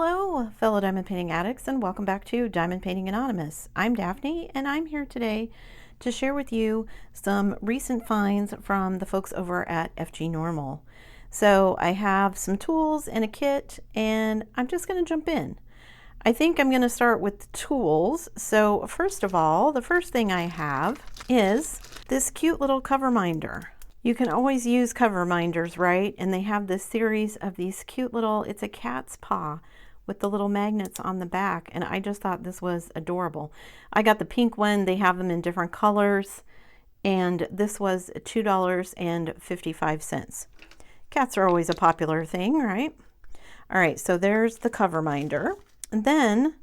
Hello, fellow diamond painting addicts, and welcome back to Diamond Painting Anonymous. I'm Daphne, and I'm here today to share with you some recent finds from the folks over at FGNormal. So I have some tools and a kit, and I'm just going to jump in. I think I'm going to start with the tools. So first of all, the first thing I have is this cute little cover minder. You can always use cover minders, right? And they have this series of these cute little, it's a cat's paw with the little magnets on the back. And I just thought this was adorable. I got the pink one. They have them in different colors. And this was $2.55. Cats are always a popular thing, right? All right, so there's the cover minder. And then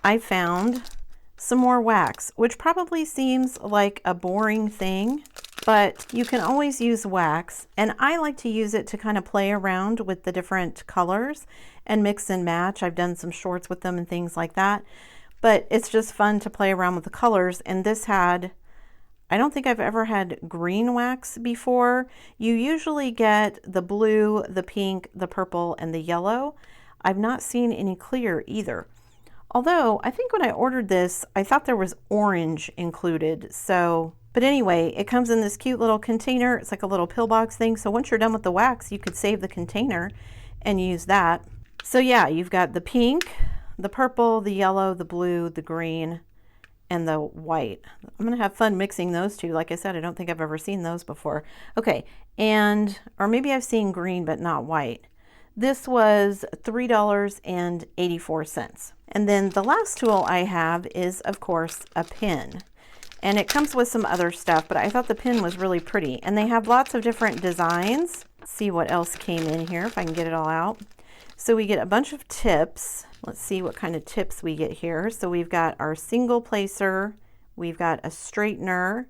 I found some more wax, which probably seems like a boring thing, but you can always use wax, and I like to use it to kind of play around with the different colors and mix and match. I've done some shorts with them and things like that, but it's just fun to play around with the colors. And this had, I don't think I've ever had green wax before. You usually get the blue, the pink, the purple, and the yellow. I've not seen any clear either. Although I think when I ordered this, I thought there was orange included. So, but anyway, it comes in this cute little container. It's like a little pillbox thing. So once you're done with the wax, you could save the container and use that. So yeah, you've got the pink, the purple, the yellow, the blue, the green, and the white. I'm gonna have fun mixing those two. Like I said, I don't think I've ever seen those before. Okay, or maybe I've seen green, but not white. This was $3.84. And then the last tool I have is, of course, a pin. And it comes with some other stuff, but I thought the pin was really pretty. And they have lots of different designs. Let's see what else came in here, if I can get it all out. So we get a bunch of tips. Let's see what kind of tips we get here. So we've got our single placer, we've got a straightener,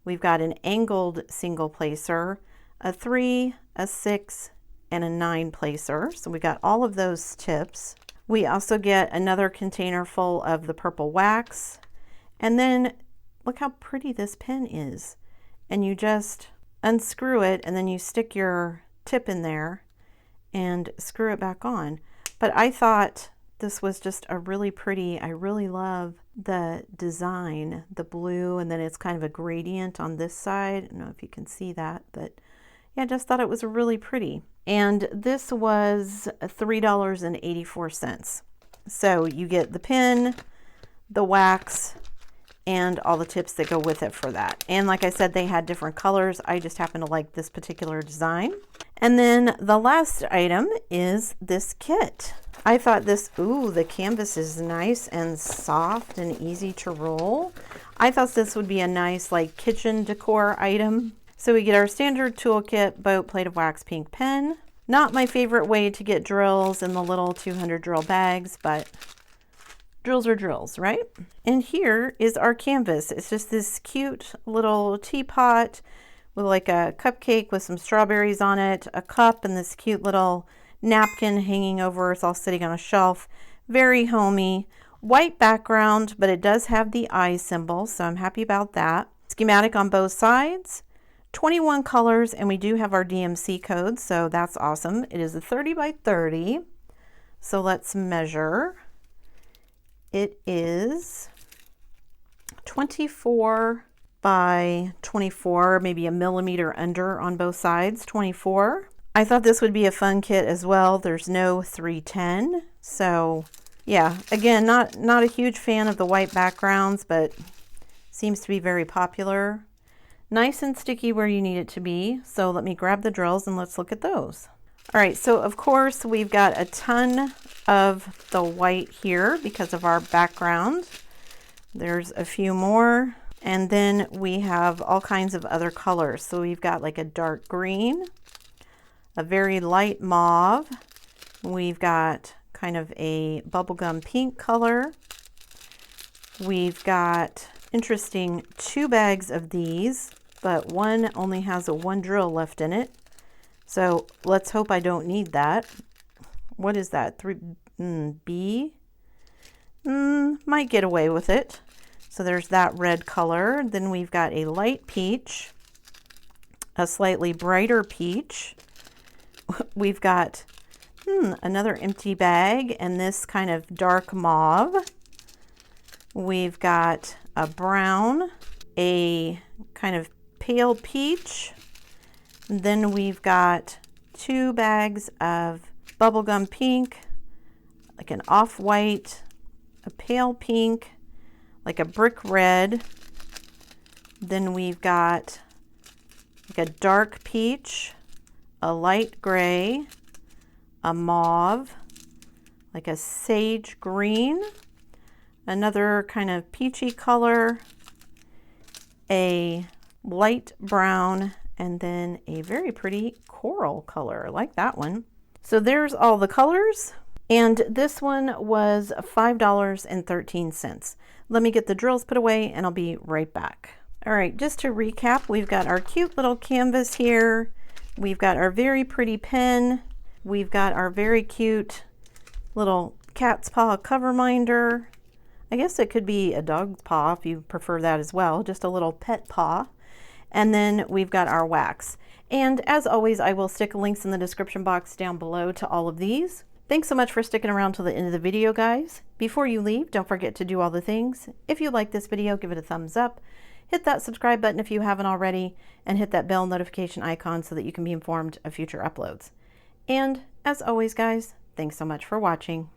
we've got an angled single placer, a 3, a 6, and a 9 placer. So we got all of those tips. We also get another container full of the purple wax. And then look how pretty this pin is. And you just unscrew it, and then you stick your tip in there and screw it back on. But I thought this was just a really pretty, I really love the design, the blue, and then it's kind of a gradient on this side. I don't know if you can see that, but yeah, I just thought it was really pretty. And this was $3.84. So you get the pin, the wax, and all the tips that go with it for that. And like I said, they had different colors. I just happen to like this particular design. And then the last item is this kit. I thought this, ooh, the canvas is nice and soft and easy to roll. I thought this would be a nice like kitchen decor item. So we get our standard toolkit, boat, plate of wax, pink pen. Not my favorite way to get drills in the little 200 drill bags, but drills are drills, right? And here is our canvas. It's just this cute little teapot with like a cupcake with some strawberries on it, a cup, and this cute little napkin hanging over. It's all sitting on a shelf. Very homey. White background, but it does have the eye symbol, so I'm happy about that. Schematic on both sides. 21 colors, and we do have our DMC code, so that's awesome. It is a 30 by 30. So let's measure. It is 24 by 24, maybe a millimeter under on both sides, 24. I thought this would be a fun kit as well. There's no 310. So yeah, again, not a huge fan of the white backgrounds, but seems to be very popular. Nice and sticky where you need it to be. So let me grab the drills and let's look at those. All right, so of course we've got a ton of the white here because of our background. There's a few more. And then we have all kinds of other colors. So we've got like a dark green, a very light mauve. We've got kind of a bubblegum pink color. We've got interesting 2 bags of these, but one only has a 1 drill left in it. So let's hope I don't need that. What is that? B? Might get away with it. So there's that red color. Then we've got a light peach, a slightly brighter peach. We've got Another empty bag, and this kind of dark mauve. We've got a brown, a kind of pale peach. Then we've got 2 bags of bubblegum pink, like an off-white, a pale pink, like a brick red. Then we've got like a dark peach, a light gray, a mauve, like a sage green, another kind of peachy color, a light brown, and then a very pretty coral color. I like that one. So there's all the colors, and this one was $5.13. Let me get the drills put away and I'll be right back. All right, just to recap, we've got our cute little canvas here. We've got our very pretty pen. We've got our very cute little cat's paw cover minder. I guess it could be a dog's paw if you prefer that as well, just a little pet paw. And then we've got our wax. And as always, I will stick links in the description box down below to all of these. Thanks so much for sticking around till the end of the video, guys. Before you leave, don't forget to do all the things. If you like this video, give it a thumbs up. Hit that subscribe button if you haven't already, and hit that bell notification icon so that you can be informed of future uploads. And as always, guys, thanks so much for watching.